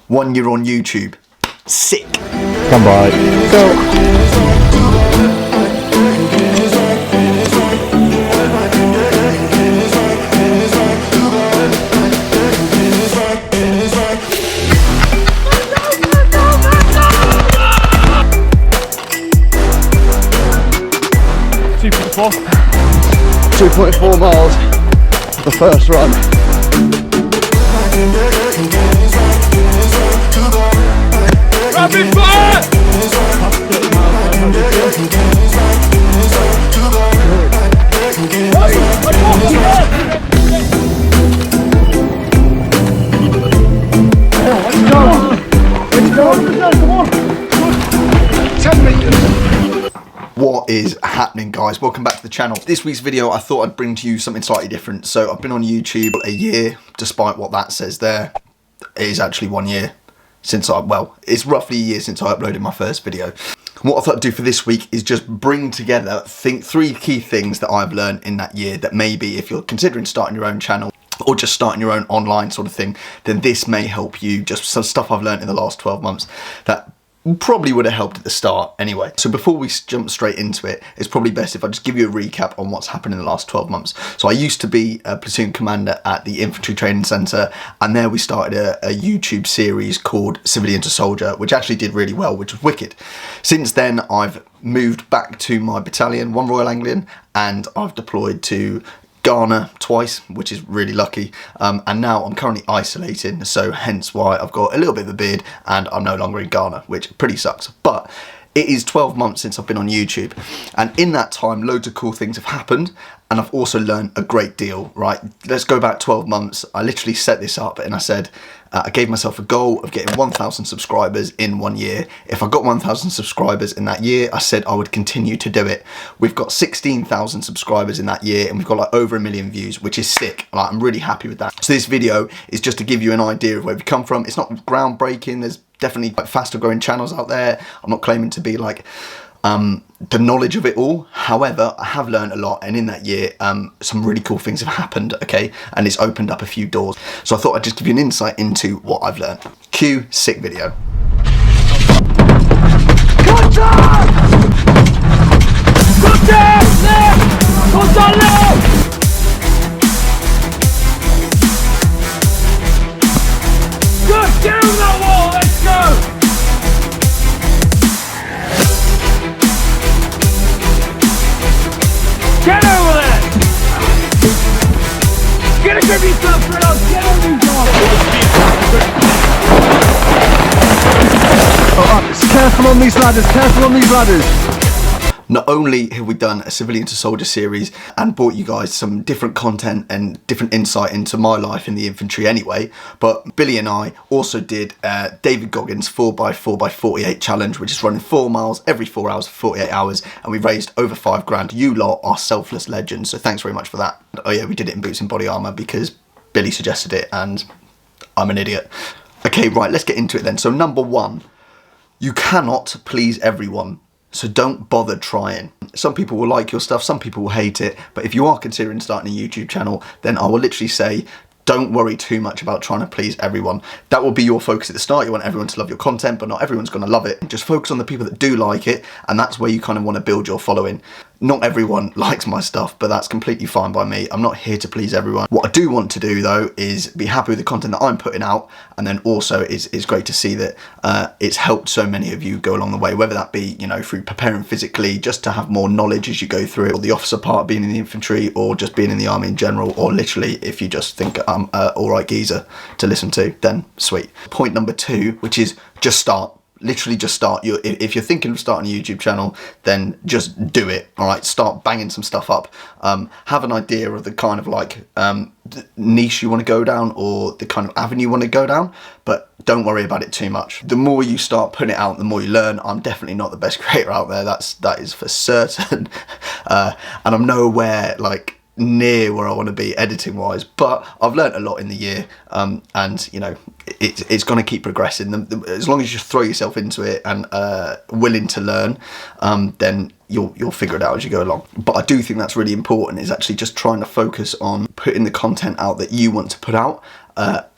1 year on YouTube. Sick. Come by. Go. Four. 2.4 miles, the first run. Rapid fire! What is happening, guys? Welcome back to the channel. This week's video, I thought I'd bring to you something slightly different. So I've been on YouTube a year, despite what that says there. It is actually 1 year since it's roughly a year since I uploaded my first video. What I thought I'd do for this week is just bring together, three key things that I've learned in that year that maybe if you're considering starting your own channel or just starting your own online sort of thing, then this may help you. Just some stuff I've learned in the last 12 months that probably would have helped at the start anyway. So before we jump straight into it, it's probably best if I just give you a recap on what's happened in the last 12 months. So I used to be a platoon commander at the Infantry Training Centre, and there we started a YouTube series called Civilian to Soldier, which actually did really well, which was wicked. Since then, I've moved back to my battalion, 1 Royal Anglian, and I've deployed to Ghana twice, which is really lucky, and now I'm currently isolating, so hence why I've got a little bit of a beard and I'm no longer in Ghana, which pretty sucks. But it is 12 months since I've been on YouTube, and in that time loads of cool things have happened, and I've also learned a great deal, right? Let's go back 12 months. I literally set this up and I said, I gave myself a goal of getting 1,000 subscribers in 1 year. If I got 1,000 subscribers in that year, I said I would continue to do it. We've got 16,000 subscribers in that year, and we've got like over 1 million views, which is sick. Like, I'm really happy with that. So this video is just to give you an idea of where we've come from. It's not groundbreaking. There's definitely like faster growing channels out there. I'm not claiming to be like the knowledge of it all. However, I have learned a lot, and in that year some really cool things have happened, okay, and it's opened up a few doors. So I thought I'd just give you an insight into what I've learned. Cue sick video. Contact! Contact! Left! Contact left! Good, get over that wall, let's go! Get over there! Get a grip yourself, Fredo! Get over yourself! Alright, careful on these ladders, careful on these ladders. Not only have we done a Civilian to Soldier series and brought you guys some different content and different insight into my life in the infantry anyway, but Billy and I also did David Goggins 4x4x48 challenge, which is running 4 miles every 4 hours for 48 hours, and we raised over 5 grand. You lot are selfless legends, so thanks very much for that. Oh yeah, we did it in boots and body armour because Billy suggested it and I'm an idiot. Okay, right, let's get into it then. So number 1, you cannot please everyone. So don't bother trying. Some people will like your stuff, some people will hate it, but if you are considering starting a YouTube channel, then I will literally say, don't worry too much about trying to please everyone. That will be your focus at the start. You want everyone to love your content, but not everyone's going to love it. Just focus on the people that do like it, and that's where you kind of want to build your following. Not everyone likes my stuff, but that's completely fine by me. I'm not here to please everyone. What I do want to do though is be happy with the content that I'm putting out, and then also it's great to see that it's helped so many of you go along the way, whether that be, you know, through preparing physically just to have more knowledge as you go through it, or the officer part being in the infantry, or just being in the army in general, or literally if you just think I'm an alright geezer to listen to, then sweet. Point number 2, which is just start. Literally just start. If you're thinking of starting a YouTube channel, then just do it. All right, start banging some stuff up. Have an idea of the kind of like niche you want to go down, or the kind of avenue you want to go down, but don't worry about it too much. The more you start putting it out, the more you learn. I'm definitely not the best creator out there. That is for certain. And I'm nowhere like near where I want to be editing wise, but I've learned a lot in the year, and you know, it's going to keep progressing. As long as you throw yourself into it and willing to learn, then you'll figure it out as you go along. But I do think that's really important, is actually just trying to focus on putting the content out that you want to put out,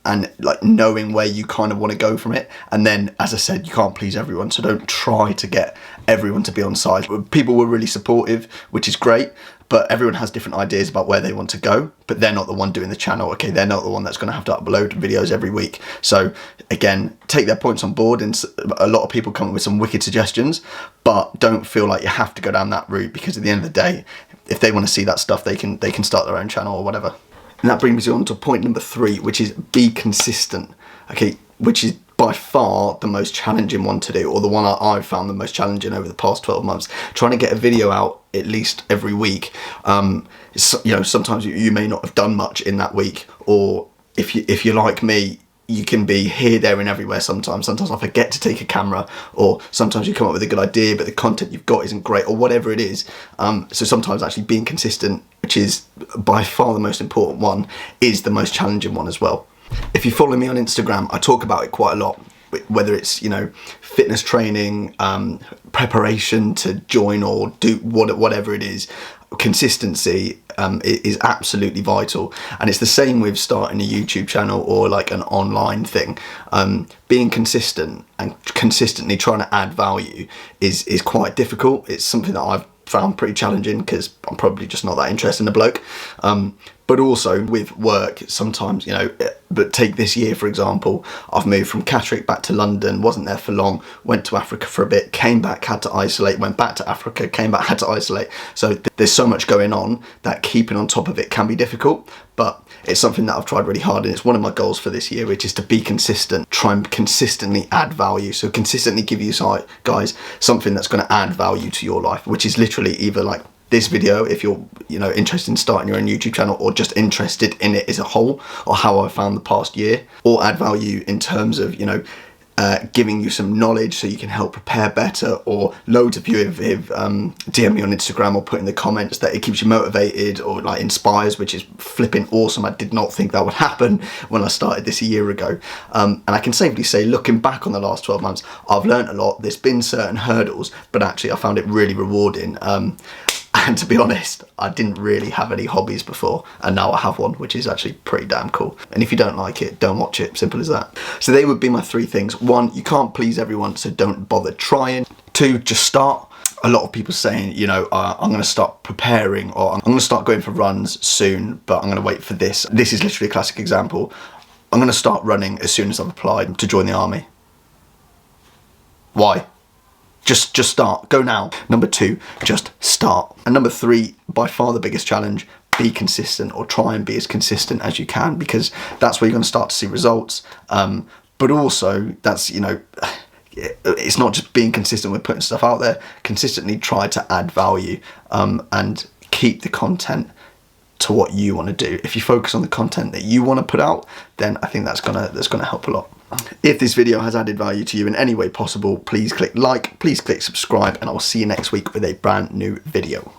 and like knowing where you kind of want to go from it. And then, as I said, you can't please everyone, so don't try to get everyone to be on side. People were really supportive, which is great, but everyone has different ideas about where they want to go, but they're not the one doing the channel. Okay, they're not the one that's going to have to upload videos every week. So again, take their points on board, and a lot of people come up with some wicked suggestions, but don't feel like you have to go down that route, because at the end of the day, if they want to see that stuff, they can start their own channel or whatever. And that brings me on to point number 3, which is be consistent. Okay, which is by far the most challenging one to do, or the one I've found the most challenging over the past 12 months. Trying to get a video out at least every week. You know, sometimes you may not have done much in that week, or if you're like me, you can be here, there and everywhere sometimes. Sometimes I forget to take a camera, or sometimes you come up with a good idea but the content you've got isn't great, or whatever it is. So sometimes actually being consistent, which is by far the most important one, is the most challenging one as well. If you follow me on Instagram, I talk about it quite a lot, whether it's, you know, fitness training, preparation to join or do whatever it is. Consistency is absolutely vital, and it's the same with starting a YouTube channel or like an online thing. Being consistent and consistently trying to add value is quite difficult. It's something that I've found pretty challenging, because I'm probably just not that interested in the bloke. But also with work, sometimes, you know, but take this year, for example, I've moved from Catterick back to London, wasn't there for long, went to Africa for a bit, came back, had to isolate, went back to Africa, came back, had to isolate. So there's so much going on that keeping on top of it can be difficult, but it's something that I've tried really hard, and it's one of my goals for this year, which is to be consistent, try and consistently add value. So consistently give you guys something that's going to add value to your life, which is literally either like this video, if you're, you know, interested in starting your own YouTube channel, or just interested in it as a whole, or how I found the past year, or add value in terms of, you know, giving you some knowledge so you can help prepare better, or loads of you have DM me on Instagram or put in the comments that it keeps you motivated or like inspires, which is flipping awesome. I did not think that would happen when I started this a year ago. And I can safely say, looking back on the last 12 months, I've learned a lot. There's been certain hurdles, but actually I found it really rewarding. And to be honest, I didn't really have any hobbies before, and now I have one, which is actually pretty damn cool. And if you don't like it, don't watch it, simple as that. So they would be my 3 things. 1, you can't please everyone, so don't bother trying. 2, just start. A lot of people saying, you know, I'm going to start preparing, or I'm going to start going for runs soon, but I'm going to wait for this. This is literally a classic example. I'm going to start running as soon as I've applied to join the army. Why? Just start, go now. Number 2, just start. And number 3, by far the biggest challenge, be consistent, or try and be as consistent as you can, because that's where you're going to start to see results. But also, that's, you know, it's not just being consistent with putting stuff out there. Consistently try to add value, and keep the content to what you want to do. If you focus on the content that you want to put out, then I think that's gonna help a lot. If this video has added value to you in any way possible, please click like, please click subscribe, and I will see you next week with a brand new video.